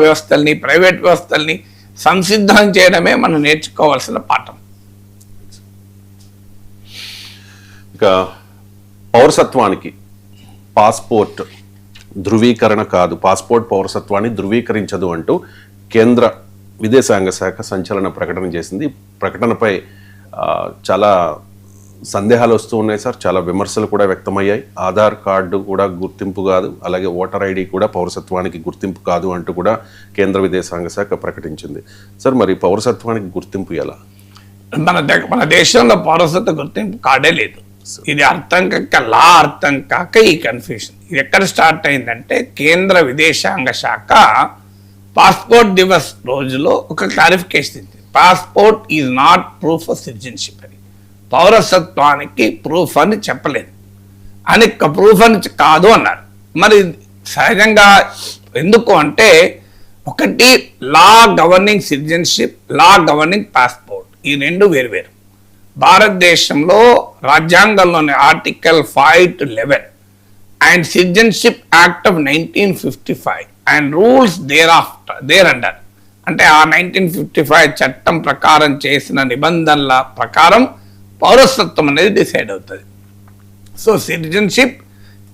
వ్యవస్థల్ని, ప్రైవేట్ వ్యవస్థల్ని సంసిద్ధం చేయడమే మనం నేర్చుకోవాల్సిన పాఠం. ఇక పౌరసత్వానికి పాస్పోర్ట్ ధృవీకరణ కాదు, పాస్పోర్ట్ పౌరసత్వాన్ని ధృవీకరించదు అంటూ కేంద్ర విదేశాంగ శాఖ సంచలన ప్రకటన చేసింది. ప్రకటనపై చాలా సందేహాలు వస్తూ ఉన్నాయి సార్, చాలా విమర్శలు కూడా వ్యక్తమయ్యాయి. ఆధార్ కార్డు కూడా గుర్తింపు కాదు, అలాగే ఓటర్ ఐడి కూడా పౌరసత్వానికి గుర్తింపు కాదు అంటూ కూడా కేంద్ర విదేశాంగ శాఖ ప్రకటించింది. సార్, మరి పౌరసత్వానికి గుర్తింపు ఎలా? మన దేశంలో పౌరసత్వ గుర్తింపు కార్డే లేదు. ఇది అర్థం కాక, లా అర్థం కాక ఈ కన్ఫ్యూషన్. ఇది ఎక్కడ స్టార్ట్ అయిందంటే, కేంద్ర విదేశాంగ శాఖ పాస్పోర్ట్ దివస్ రోజులో ఒక క్లారిఫికేషన్ ఇచ్చింది. Passport is not proof of citizenship అని, పౌరసత్వానికి ప్రూఫ్ అని చెప్పలేదు, అని ప్రూఫ్ అని కాదు అన్నారు. మరి సహజంగా ఎందుకు అంటే, ఒకటి law governing citizenship, law governing passport, ఈ రెండు వేరువేరు. భారతదేశంలో రాజ్యాంగంలోని article 5 to 11 and citizenship act of 1955 and rules thereunder, అంటే ఆ 1955 చట్టం ప్రకారం చేసిన నిబంధనల ప్రకారం పౌరసత్వం అనేది డిసైడ్ అవుతుంది. So citizenship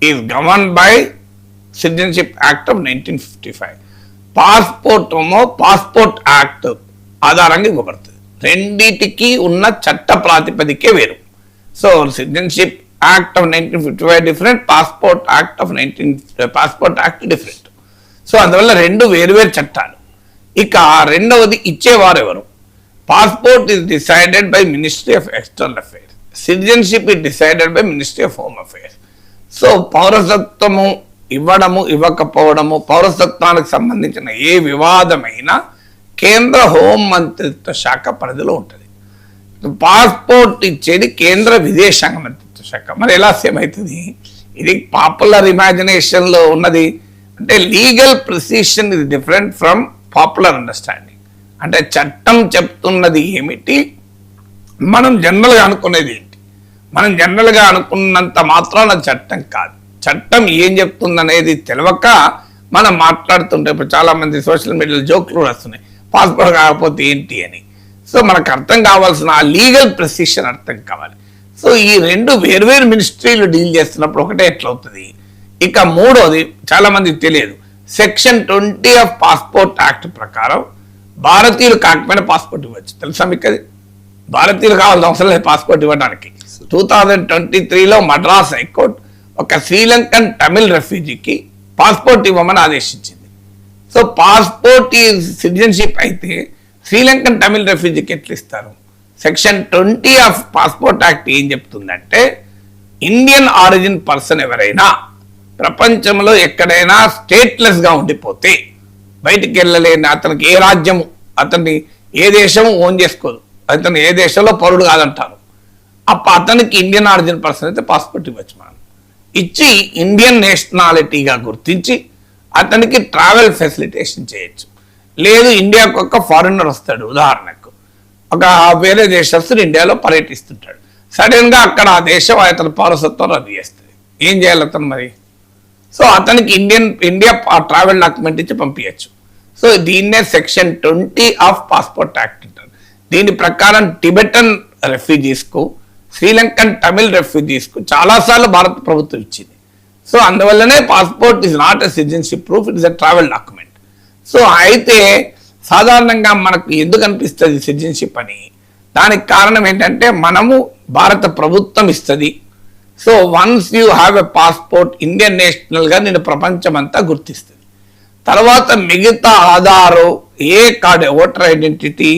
is govern by citizenship act of 1955. Passport ఏమో పాస్పోర్ట్ యాక్ట్ ఆధారంగా ఇవ్వబడుతుంది. రెండిటికి ఉన్న చట్ట ప్రాతిపదికే వేరు. So citizenship act of 1955 different, passport act different. So అందువల్ల రెండు వేరువేరు చట్టాలు. ఇక రెండవది ఇచ్చేవారు ఎవరు? Passport is decided by ministry of external affairs, citizenship is decided by ministry of home affairs. So పౌరసత్వము ఇవ్వడము ఇవ్వకపోవడము, పౌరసత్వానికి సంబంధించిన ఏ వివాదమైనా కేంద్ర హోం మంత్రిత్వ శాఖ పరిధిలో ఉంటుంది. పాస్పోర్ట్ ఇచ్చేది కేంద్ర విదేశాంగ మంత్రిత్వ శాఖ. మరి ఎలా సేమ్ అవుతుంది? ఇది పాపులర్ ఇమాజినేషన్లో ఉన్నది. అంటే legal precision is different from popular understanding. అంటే చట్టం చెప్తున్నది ఏమిటి, మనం జనరల్గా అనుకునేది ఏంటి. మనం జనరల్గా అనుకున్నంత మాత్రాన చట్టం కాదు. చట్టం ఏం చెప్తుందనేది తెలియక మనం మాట్లాడుతుంటే, ఇప్పుడు చాలామంది సోషల్ మీడియాలో జోక్లు వస్తున్నాయి, పాస్పోర్ట్ కాకపోతే ఏంటి అని. సో మనకు అర్థం కావాల్సిన ఆ లీగల్ ప్రెసిషన్ అర్థం కావాలి. సో ఈ రెండు వేర్వేరు మినిస్ట్రీలు డీల్ చేస్తున్నప్పుడు ఒకటే ఎట్లవుతుంది. ఇక మూడోది చాలా మందికి తెలియదు, సెక్షన్ 20 ఆఫ్ పాస్పోర్ట్ యాక్ట్ ప్రకారం భారతీయులు కాకపోయినా పాస్పోర్ట్ ఇవ్వచ్చు. తెలుసా మీకు? అది భారతీయులు కావాల్సిన అవసరం లేదు పాస్పోర్ట్ ఇవ్వడానికి. 2023లో మద్రాస్ హైకోర్టు ఒక శ్రీలంకన్ తమిళ్ రెఫ్యూజీకి పాస్పోర్ట్ ఇవ్వమని ఆదేశించింది. సో పాస్పోర్ట్ ఈ సిటిజన్షిప్ అయితే శ్రీలంకన్ తమిళ్ రెఫ్యూజీకి ఎట్లా ఇస్తారు? సెక్షన్ 20 ఆఫ్ పాస్పోర్ట్ యాక్ట్ ఏం చెప్తుందంటే, ఇండియన్ ఆరిజిన్ పర్సన్ ఎవరైనా ప్రపంచంలో ఎక్కడైనా స్టేట్లెస్గా ఉండిపోతే, బయటికి వెళ్ళలేని, అతనికి ఏ రాజ్యము, అతన్ని ఏ దేశము ఓన్ చేసుకోదు, అతను ఏ దేశంలో పౌరుడు కాదంటారు, అతనికి ఇండియన్ ఆరిజిన్ పర్సన్ అయితే పాస్పోర్ట్ ఇవ్వచ్చు. మనం ఇచ్చి ఇండియన్ నేషనాలిటీగా గుర్తించి అతనికి ట్రావెల్ ఫెసిలిటేషన్ చేయొచ్చు. లేదు, ఇండియాకు ఒక ఫారినర్ వస్తాడు, ఉదాహరణకు ఒక వేరే దేశస్తుడు ఇండియాలో పర్యటిస్తుంటాడు, సడన్గా అక్కడ ఆ దేశం అతని పౌరసత్వం రద్దు చేస్తుంది. ఏం చేయాలి అతను మరి? సో అతనికి ఇండియా ట్రావెల్ డాక్యుమెంట్ ఇచ్చి పంపించచ్చు. సో దీన్నే సెక్షన్ 20 ఆఫ్ పాస్పోర్ట్ యాక్ట్ అంటారు. దీని ప్రకారం టిబెటన్ రెఫ్యూజీస్కు, శ్రీలంకన్ తమిళ్ రెఫ్యూజీస్కు చాలాసార్లు భారత ప్రభుత్వం ఇచ్చింది. సో అందువల్లనే passport is not a citizenship proof, it is a travel document. So అయితే సాధారణంగా మనకు ఎందుకు అనిపిస్తుంది సిటిజన్షిప్ అని? దానికి కారణం ఏంటంటే, మనము భారత ప్రభుత్వం ఇస్తుంది. So once you have a passport, Indian నేషనల్గా నేను ప్రపంచం అంతా గుర్తిస్తుంది. తర్వాత మిగతా ఆధారు, ఏ card, voter identity,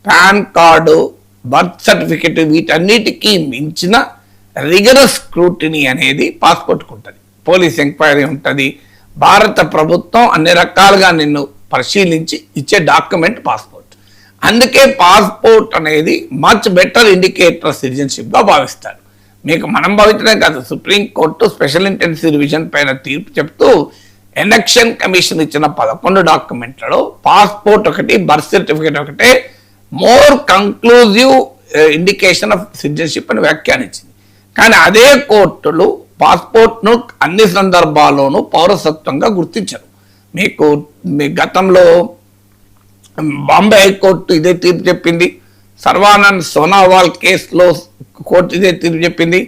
PAN card, birth certificate, వీటన్నిటికీ మించిన రిగరస్ స్క్రూటినీ అనేది పాస్పోర్ట్కి ఉంటుంది. పోలీస్ ఎంక్వైరీ ఉంటుంది. భారత ప్రభుత్వం అన్ని రకాలుగా నిన్ను పరిశీలించి ఇచ్చే డాక్యుమెంట్ పాస్పోర్ట్. అందుకే పాస్పోర్ట్ అనేది మచ్ బెటర్ ఇండికేటర్ సిటిజన్షిప్గా భావిస్తారు. మీకు మనం భావించడం కాదు, సుప్రీంకోర్టు స్పెషల్ ఇంటెన్సివ్ రివిజన్ పైన తీర్పు చెప్తూ ఎలక్షన్ కమిషన్ ఇచ్చిన 11 డాక్యుమెంట్లలో పాస్పోర్ట్ ఒకటి, బర్త్ సర్టిఫికేట్ ఒకటే more conclusive indication of citizenship అని వ్యాఖ్యానించింది. కానీ అదే కోర్టులు పాస్పోర్ట్ను అన్ని సందర్భాల్లోనూ పౌరసత్వంగా గుర్తించరు. మీకు మీ గతంలో బాంబే హైకోర్టు ఇదే తీర్పు చెప్పింది, సర్వానంద్ సోనావాల్ కేసులో కోర్టు ఇదే తీర్పు చెప్పింది,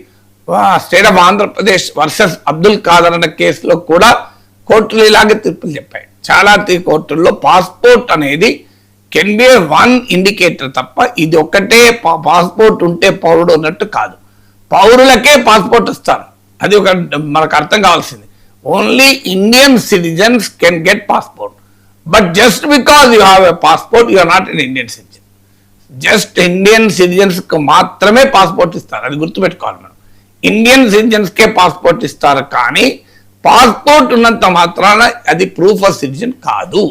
state of Andhra Pradesh versus Abdul Khader అన్న కేసులో కూడా కోర్టులు ఇలాగే తీర్పులు చెప్పాయి. చాలా కోర్టుల్లో పాస్పోర్ట్ అనేది కెన్ బి వన్ ఇండికేటర్ తప్ప ఇది ఒక్కటే పాస్పోర్ట్ ఉంటే పౌరుడు అన్నట్టు కాదు. పౌరులకే పాస్పోర్ట్ ఇస్తారు, అది ఒక మనకు అర్థం కావాల్సింది. Only Indian citizens can get passport, but just because you have a passport you are not an Indian citizen. Just Indian citizens కు మాత్రమే పాస్పోర్ట్ ఇస్తారు, అది గుర్తుపెట్టుకోవాలి మనం. ఇండియన్ సిటిజన్స్ కే పాస్పోర్ట్ ఇస్తారు, కానీ పాస్పోర్ట్ ఉన్నంత మాత్రాన అది ప్రూఫ్ ఆఫ్ సిటిజన్ కాదు.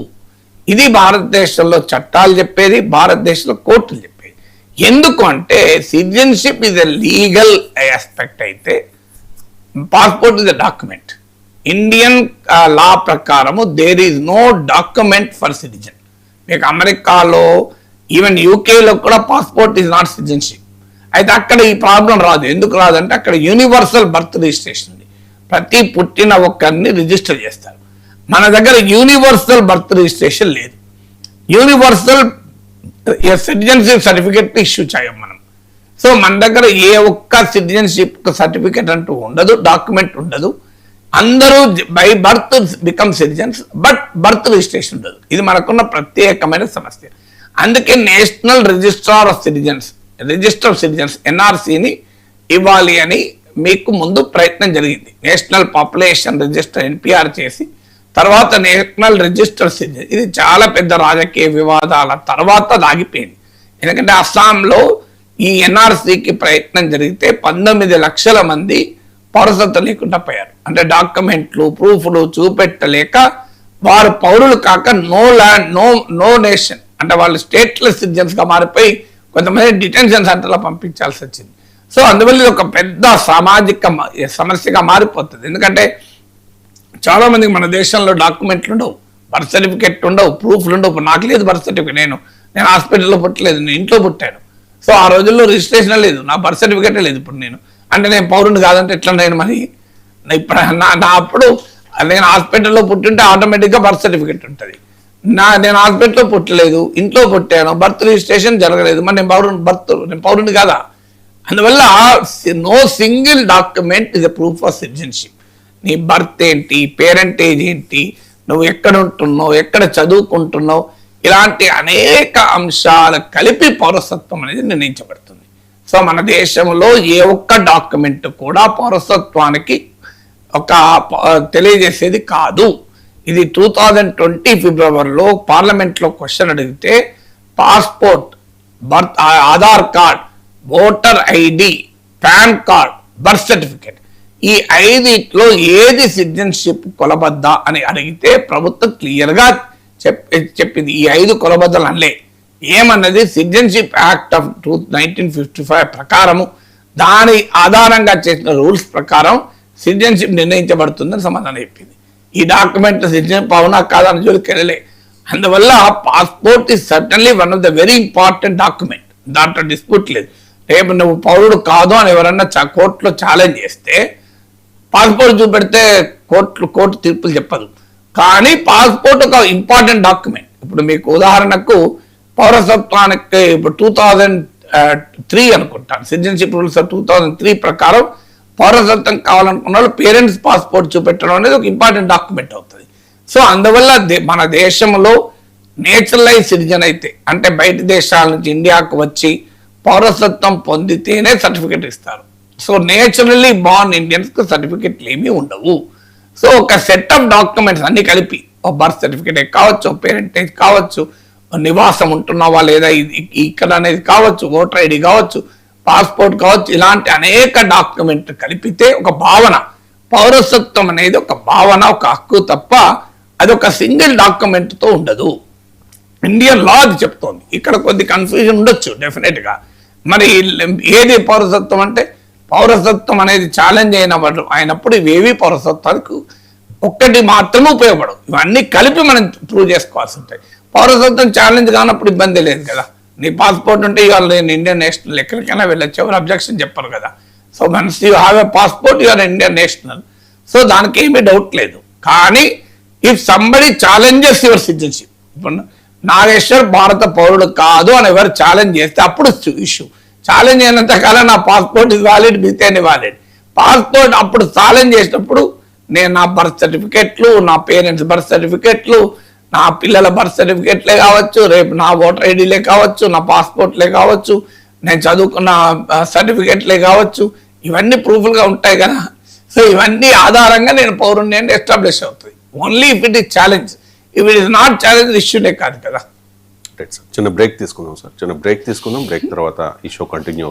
ఇది భారతదేశంలో చట్టాలు చెప్పేది, భారతదేశంలో కోర్టులు చెప్పేది. ఎందుకు అంటే citizenship is a legal aspect అయితే passport is a document. Indian law ప్రకారము there is no document for citizen. మీకు అమెరికాలో ఈవెన్ యూకేలో కూడా పాస్పోర్ట్ ఈజ్ నాట్ సిటిజన్షిప్. అయితే అక్కడ ఈ ప్రాబ్లం రాదు. ఎందుకు రాదంటే అక్కడ యూనివర్సల్ బర్త్ రిజిస్ట్రేషన్ ఉంది, ప్రతి పుట్టిన ఒక్కరిని రిజిస్టర్ చేస్తారు. మన దగ్గర యూనివర్సల్ బర్త్ రిజిస్ట్రేషన్ లేదు. యూనివర్సల్ సిటిజన్షిప్ సర్టిఫికెట్ ఇష్యూ చేయం మనం. సో మన దగ్గర ఏ ఒక్క సిటిజన్షిప్ సర్టిఫికెట్ అంటూ ఉండదు, డాక్యుమెంట్ ఉండదు. అందరూ by birth become citizens, but birth registration ఉండదు. ఇది మనకున్న ప్రత్యేకమైన సమస్య. అందుకే national registrar of citizens, register of citizens ఎన్ఆర్సీని ఇవ్వాలి అని మీకు ముందు ప్రయత్నం జరిగింది. నేషనల్ పాపులేషన్ రిజిస్టర్ ఎన్పిఆర్ చేసి తర్వాత నేషనల్ రిజిస్టర్ సిటిజన్, ఇది చాలా పెద్ద రాజకీయ వివాదాల తర్వాత ఆగిపోయింది. ఎందుకంటే అస్సాంలో ఈ ఎన్ఆర్సీకి ప్రయత్నం జరిగితే 19 లక్షల మంది పౌరసత్వం లేకుండా పోయారు. అంటే డాక్యుమెంట్లు ప్రూఫ్లు చూపెట్టలేక వారు పౌరులు కాక నో ల్యాండ్ నో నేషన్ అంటే వాళ్ళు స్టేట్లెస్ సిటిజన్స్ గా మారిపోయి కొంతమంది డిటెన్షన్ సెంటర్లో పంపించాల్సి వచ్చింది. సో అందువల్ల ఇది ఒక పెద్ద సామాజిక సమస్యగా మారిపోతుంది. ఎందుకంటే చాలా మందికి మన దేశంలో డాక్యుమెంట్లు ఉండవు, బర్త్ సర్టిఫికెట్ ఉండవు, ప్రూఫ్లు ఉండవు. నాకు లేదు బర్త్ సర్టిఫికెట్, నేను హాస్పిటల్లో పుట్టలేదు, నేను ఇంట్లో పుట్టాను. సో ఆ రోజుల్లో రిజిస్ట్రేషన్ లేదు, నా బర్త్ సర్టిఫికెట్ లేదు. ఇప్పుడు నేను పౌరుని కాదంటే ఎట్లా నేను మరి ఇప్పుడు నా అప్పుడు నేను హాస్పిటల్లో పుట్టింటే ఆటోమేటిక్గా బర్త్ సర్టిఫికెట్ ఉంటుంది. నేను హాస్పిటల్లో పుట్టలేదు, ఇంట్లో పుట్టాను, బర్త్ రిజిస్ట్రేషన్ జరగలేదు, మరి నేను పౌరుని కాదా? అందువల్ల no single document is a proof of citizenship. నీ బర్త్ ఏంటి, పేరెంటేజ్ ఏంటి, నువ్వు ఎక్కడ ఉంటున్నావు, ఎక్కడ చదువుకుంటున్నావు, ఇలాంటి అనేక అంశాలు కలిపి పౌరసత్వం అనేది నిర్ణయించబడుతుంది. సో మన దేశంలో ఏ ఒక్క డాక్యుమెంట్ కూడా పౌరసత్వానికి ఒక తెలియజేసేది కాదు. ఇది 2020 ఫిబ్రవరిలో పార్లమెంట్లో క్వశ్చన్ అడిగితే passport, birth, Aadhaar card, voter ID, pan card, birth certificate, ఈ 5లో ఏది సిటిజన్షిప్ కొలబద్దా అని అడిగితే ప్రభుత్వం క్లియర్గా చెప్పింది ఈ 5 కొలబద్దలు అనలే. ఏమన్నది సిటిజన్షిప్ యాక్ట్ ఆఫ్ 1955 ప్రకారము దాని ఆధారంగా చేసిన రూల్స్ ప్రకారం సిటిజన్షిప్ నిర్ణయించబడుతుందని సమాధానం చెప్పింది. ఈ డాక్యుమెంట్ సిటిజన్షిప్ అవునా కాదని జోలికి వెళ్ళలే. అందువల్ల passport is certainly one of the very important document, దాంట్లో డిస్ప్యూట్ లేదు. రేపు నువ్వు పౌరుడు కాదు అని ఎవరన్నా కోర్టులో ఛాలెంజ్ చేస్తే పాస్పోర్ట్ చూపెడితే కోర్టు తీర్పులు చెప్పదు. కానీ పాస్పోర్ట్ ఒక ఇంపార్టెంట్ డాక్యుమెంట్. ఇప్పుడు మీకు ఉదాహరణకు పౌరసత్వానికి ఇప్పుడు 2003 అనుకుంటాను, సిటిజన్షిప్ రూల్స్ 2003 ప్రకారం పౌరసత్వం కావాలనుకున్న వాళ్ళు పేరెంట్స్ పాస్పోర్ట్ చూపెట్టడం అనేది ఒక ఇంపార్టెంట్ డాక్యుమెంట్ అవుతుంది. సో అందువల్ల మన దేశంలో నేచురలైజ్ సిటిజన్ అయితే అంటే బయట దేశాల నుంచి ఇండియాకు వచ్చి పౌరసత్వం పొందితేనే సర్టిఫికెట్ ఇస్తారు. సో నేచురల్లీ బార్న్ ఇండియన్స్కి సర్టిఫికెట్లు ఏమీ ఉండవు. సో ఒక సెట్ ఆఫ్ డాక్యుమెంట్స్ అన్ని కలిపి బర్త్ సర్టిఫికేట్ కావచ్చు, పేరెంటేజ్ కావచ్చు, నివాసం ఉంటున్నావా లేదా ఇక్కడ అనేది కావచ్చు, ఓటర్ ఐడి కావచ్చు, పాస్పోర్ట్ కావచ్చు, ఇలాంటి అనేక డాక్యుమెంట్ కలిపితే ఒక భావన, పౌరసత్వం అనేది ఒక భావన, ఒక హక్కు తప్ప అది ఒక సింగిల్ డాక్యుమెంట్తో ఉండదు. ఇండియన్ లా అది చెప్తోంది. ఇక్కడ కొద్ది కన్ఫ్యూజన్ ఉండొచ్చు డెఫినెట్గా. మరి ఏది పౌరసత్వం అంటే పౌరసత్వం అనేది ఛాలెంజ్ అయినప్పుడు ఇవేవి పౌరసత్వానికి ఒక్కటి మాత్రమే ఉపయోగపడవు. ఇవన్నీ కలిపి మనం ప్రూవ్ చేసుకోవాల్సి ఉంటాయి. పౌరసత్వం ఛాలెంజ్ కానప్పుడు ఇబ్బంది లేదు కదా. నీ పాస్పోర్ట్ ఉంటే ఇవాళ నేను ఇండియన్ నేషనల్ ఎక్కడికైనా వెళ్ళొచ్చు, ఎవరు అబ్జెక్షన్ చెప్పరు కదా. So once you have a passport you are Indian national. So దానికి ఏమీ డౌట్ లేదు. కానీ if somebody challenges your citizenship, ఇప్పుడు నాగేశ్వర్ భారత పౌరుడు కాదు అని ఎవరు ఛాలెంజ్ చేస్తే అప్పుడు ఇష్యూ. ఛాలెంజ్ అయినంత కాలం నా పాస్పోర్ట్ ఇస్ వ్యాలిడ్, మిగతా వ్యాలిడ్. పాస్పోర్ట్ అప్పుడు ఛాలెంజ్ చేసినప్పుడు నేను నా బర్త్ సర్టిఫికెట్లు, నా పేరెంట్స్ బర్త్ సర్టిఫికెట్లు, నా పిల్లల బర్త్ సర్టిఫికెట్లే కావచ్చు, రేపు నా ఓటర్ ఐడిలే కావచ్చు, నా పాస్పోర్ట్లే కావచ్చు, నేను చదువుకున్న సర్టిఫికెట్లే కావచ్చు, ఇవన్నీ ప్రూఫ్లుగా ఉంటాయి కదా. సో ఇవన్నీ ఆధారంగా నేను పౌరుణ్ణి అని ఎస్టాబ్లిష్ అవుతుంది. Only if it is challenge, if it is not challenge ఇష్యూనే కాదు కదా. చిన్న బ్రేక్ తీసుకుందాం సార్, చిన్న బ్రేక్ తీసుకుందాం. బ్రేక్ తర్వాత ఈ షో కంటిన్యూ